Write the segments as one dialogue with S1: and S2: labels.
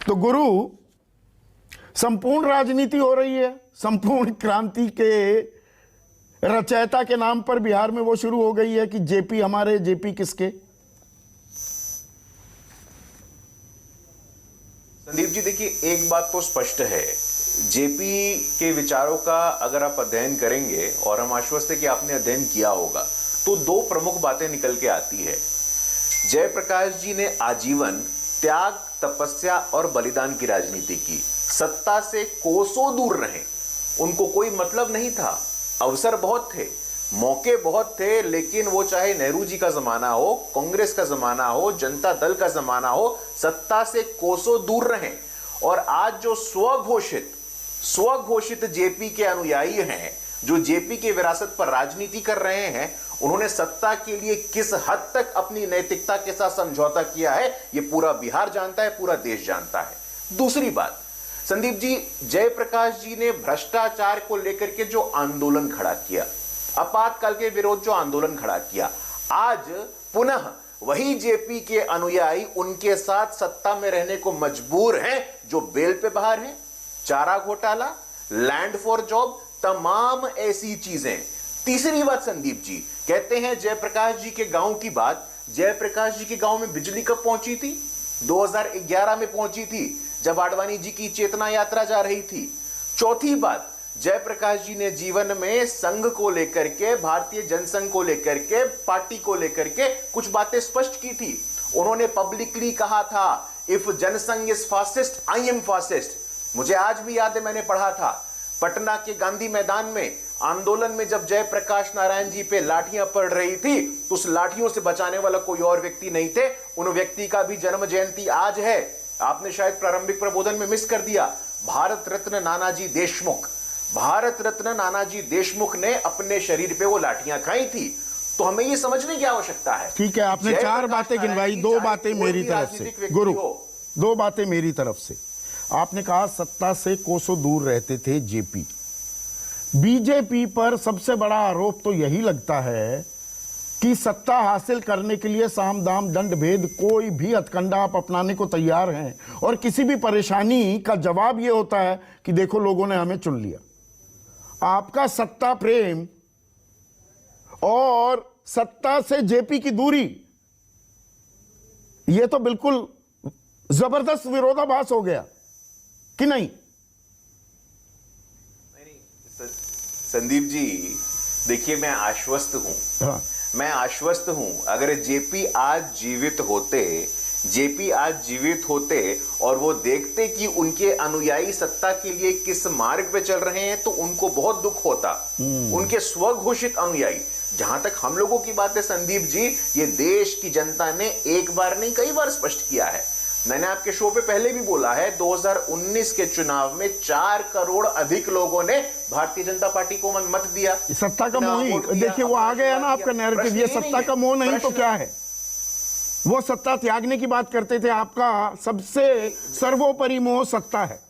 S1: तो गुरु, संपूर्ण राजनीति हो रही है, संपूर्ण क्रांति के रचयिता के नाम पर बिहार में वो शुरू हो गई है कि जेपी हमारे, जेपी किसके।
S2: संदीप जी देखिए, एक बात तो स्पष्ट है, जेपी के विचारों का अगर आप अध्ययन करेंगे, और हम आश्वस्त है कि आपने अध्ययन किया होगा, तो दो प्रमुख बातें निकल के आती है। जयप्रकाश जी ने आजीवन त्याग, तपस्या और बलिदान की राजनीति की, सत्ता से कोसों दूर रहे, उनको कोई मतलब नहीं था। अवसर बहुत थे, मौके बहुत थे, लेकिन वो चाहे नेहरू जी का जमाना हो, कांग्रेस का जमाना हो, जनता दल का जमाना हो, सत्ता से कोसों दूर रहे। और आज जो स्वघोषित जेपी के अनुयायी हैं, जो जेपी के विरासत पर राजनीति कर रहे हैं, उन्होंने सत्ता के लिए किस हद तक अपनी नैतिकता के साथ समझौता किया है, यह पूरा बिहार जानता है, पूरा देश जानता है। दूसरी बात संदीप जी, जयप्रकाश जी ने भ्रष्टाचार को लेकर के जो आंदोलन खड़ा किया, आपातकाल के विरोध जो आंदोलन खड़ा किया, आज पुनः वही जेपी के अनुयायी उनके साथ सत्ता में रहने को मजबूर हैं, जो बेल पे बाहर हैं। चारा घोटाला, लैंड फॉर जॉब, तमाम ऐसी चीजें। तीसरी बात संदीप जी, कहते हैं जयप्रकाश जी के गांव की बात, जयप्रकाश जी के गांव में बिजली कब पहुंची थी? 2011 में पहुंची थी, जब आडवाणी जी की चेतना यात्रा जा रही थी। चौथी बात, जयप्रकाश जी ने जीवन में संघ को लेकर के, भारतीय जनसंघ को लेकर के, पार्टी को लेकर के कुछ बातें स्पष्ट की थी। उन्होंने पब्लिकली कहा था, if Jan Sangh is fascist, I am fascist. मुझे आज भी याद है, मैंने पढ़ा था पटना के गांधी मैदान में आंदोलन में, जब जयप्रकाश नारायण जी पे लाठियां पड़ रही थी, तो उस लाठियों से बचाने वाला कोई और व्यक्ति नहीं थे। उन व्यक्ति का भी जन्म जयंती आज है। आपने शायद प्रारंभिक प्रबोधन में मिस कर दिया, भारत रत्न नानाजी देशमुख। भारत रत्न नानाजी देशमुख ने अपने शरीर पे वो लाठियां खाई थी। तो हमें ये समझने की आवश्यकता है।
S1: ठीक है, आपने चार बातें गिनवाई, दो बातें मेरी तरफ से गुरु, दो बातें मेरी तरफ से। आपने कहा सत्ता से कोसों दूर रहते थे जेपी। बीजेपी पर सबसे बड़ा आरोप तो यही लगता है कि सत्ता हासिल करने के लिए साम दाम दंड भेद कोई भी हथकंडा आप अपनाने को तैयार हैं, और किसी भी परेशानी का जवाब यह होता है कि देखो लोगों ने हमें चुन लिया। आपका सत्ता प्रेम और सत्ता से जेपी की दूरी, यह तो बिल्कुल जबरदस्त विरोधाभास हो गया कि नहीं?
S2: संदीप जी देखिए, मैं आश्वस्त हूं।
S1: हाँ।
S2: मैं आश्वस्त हूं, अगर जेपी आज जीवित होते और वो देखते कि उनके अनुयायी सत्ता के लिए किस मार्ग पे चल रहे हैं, तो उनको बहुत दुख होता। उनके स्वघोषित अनुयायी, जहां तक हम लोगों की बात है संदीप जी, ये देश की जनता ने एक बार नहीं कई बार स्पष्ट किया है। मैंने आपके शो पे पहले भी बोला है, 2019 के चुनाव में 4 करोड़ अधिक लोगों ने भारतीय जनता पार्टी को मत दिया।
S1: सत्ता का मोह ही, देखिए वो आ गया ना आपका नैरेटिव, ये सत्ता का मोह नहीं तो क्या है? वो सत्ता त्यागने की बात करते थे, आपका सबसे सर्वोपरि मोह सत्ता है।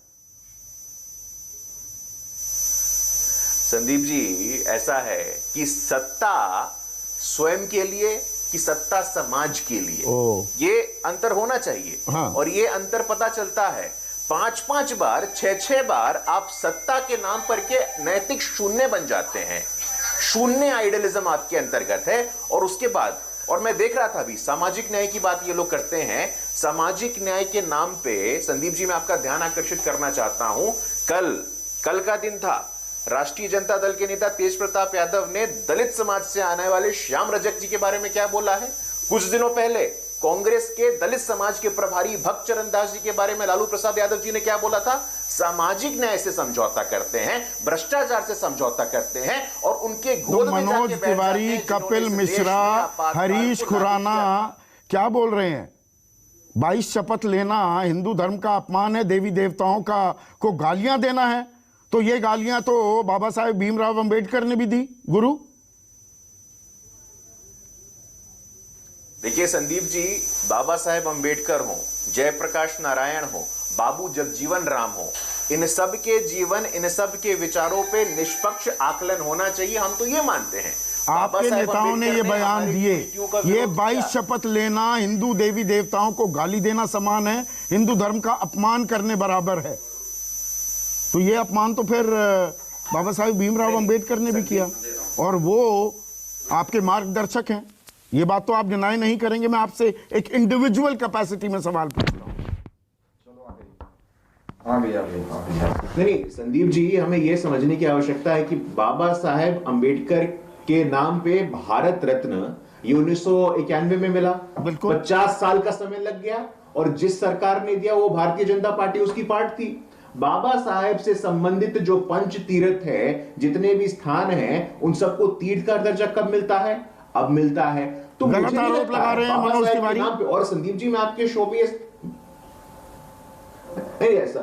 S2: संदीप जी ऐसा है कि सत्ता स्वयं के लिए कि सत्ता समाज के लिए, ये अंतर होना चाहिए।
S1: हाँ।
S2: और ये अंतर पता चलता है 5-5 बार, 6-6 बार आप सत्ता के नाम पर के नैतिक शून्य बन जाते हैं। शून्य आइडियलिज्म आपके अंतर्गत है। और उसके बाद, और मैं देख रहा था अभी, सामाजिक न्याय की बात ये लोग करते हैं। सामाजिक न्याय के नाम पे संदीप जी मैं आपका ध्यान आकर्षित करना चाहता हूं, कल का दिन था, राष्ट्रीय जनता दल के नेता तेज प्रताप यादव ने दलित समाज से आने वाले श्याम रजक जी के बारे में क्या बोला है। कुछ दिनों पहले कांग्रेस के दलित समाज के प्रभारी भक्त चरण दास जी के बारे में लालू प्रसाद यादव जी ने क्या बोला था? सामाजिक न्याय से समझौता करते हैं, भ्रष्टाचार से समझौता करते हैं, और उनके गोद में
S1: मनोज तिवारी, कपिल मिश्रा, हरीश खुराना क्या बोल रहे हैं? 22 शपथ लेना हिंदू धर्म का अपमान है, देवी देवताओं को गालियां देना है। तो ये गालियां तो बाबा साहेब भीमराव अंबेडकर ने भी दी गुरु।
S2: देखिए संदीप जी, बाबा साहेब अंबेडकर हो, जयप्रकाश नारायण हो, बाबू जगजीवन राम हो, इन सब के जीवन, इन सब के विचारों पे निष्पक्ष आकलन होना चाहिए, हम तो ये मानते हैं।
S1: आपके
S2: साहेब
S1: नेताओं ने ये
S2: अम्बेडकर ने
S1: बयान
S2: हमारी
S1: दिए,
S2: नीतियों का
S1: ये
S2: विरोध
S1: 22
S2: किया।
S1: शपथ लेना हिंदू देवी देवताओं को गाली देना समान है, हिंदू धर्म का अपमान करने बराबर है। तो ये अपमान तो फिर बाबा साहेब भीमराव अंबेडकर ने भी किया, और वो आपके मार्गदर्शक हैं। ये बात तो आप डिनाई नहीं करेंगे। मैं आपसे एक इंडिविजुअल कैपेसिटी में सवाल पूछ रहा हूं।
S2: नहीं, संदीप जी, हमें यह समझने की आवश्यकता है कि बाबा साहेब अंबेडकर के नाम पे भारत रत्न ये 1991 में मिला।
S1: बिल्कुल।
S2: 50 साल का समय लग गया, और जिस सरकार ने दिया वो भारतीय जनता पार्टी उसकी पार्ट थी। बाबा साहेब से संबंधित जो पंच तीर्थ है, जितने भी स्थान हैं, उन सबको तीर्थ का दर्जा कब मिलता है? अब मिलता है। तो
S1: गलत
S2: मुझे नहीं
S1: आरोप
S2: लगता
S1: लगा
S2: है
S1: रहे हैं
S2: बाबा
S1: मनोज
S2: साहेब के
S1: तिवारी।
S2: नाम पे। और संदीप जी, मैं आपके शो पे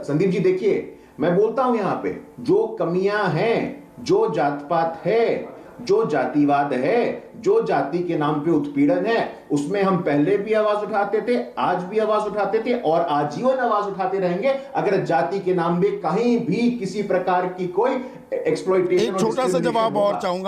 S2: संदीप जी देखिए, मैं बोलता हूं यहां पे जो कमियां हैं, जो जात पात है, जो जातिवाद है, जो जाति के नाम पे उत्पीड़न है, उसमें हम पहले भी आवाज उठाते थे, आज भी आवाज उठाते थे, और आजीवन आवाज उठाते रहेंगे। अगर जाति के नाम पे कहीं भी किसी प्रकार की कोई एक्सप्लॉइटेशन,
S1: एक छोटा सा जवाब और चाहूंगा।